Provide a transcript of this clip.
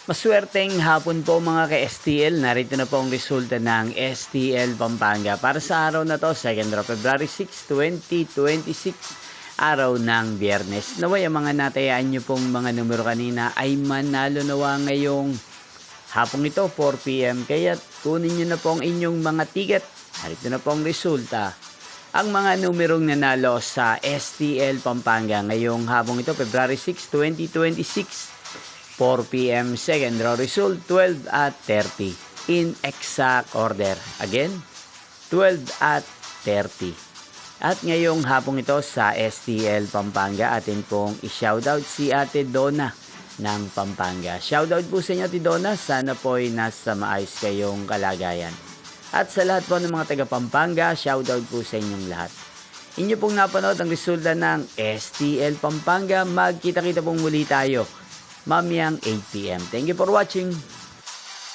Maswerteng hapon po mga ka-STL. Narito na po ang resulta ng STL Pampanga. Para sa araw na to, 2nd of February 6, 2026, araw ng Biyernes. Naway ang mga natayaan nyo pong mga numero kanina ay manalo nawa ngayong hapong ito, 4 p.m. Kaya kunin nyo na po ang inyong mga ticket. Narito na po ang resulta. Ang mga numerong nanalo sa STL Pampanga ngayong hapong ito, February 6, 2026, 4 p.m. second row result, 12 at 30 in exact order. Again, 12 at 30. At ngayong hapong ito sa STL Pampanga, atin pong i-shoutout si Ate Donna ng Pampanga. Shoutout po sa inyo, Ate Donna. Sana po ay nasa maayos kayong kalagayan. At sa lahat po ng mga taga Pampanga, shoutout po sa inyong lahat. Inyo pong napanood ang resulta ng STL Pampanga. Magkita-kita pong muli tayo mamayang 8 p.m. Thank you for watching.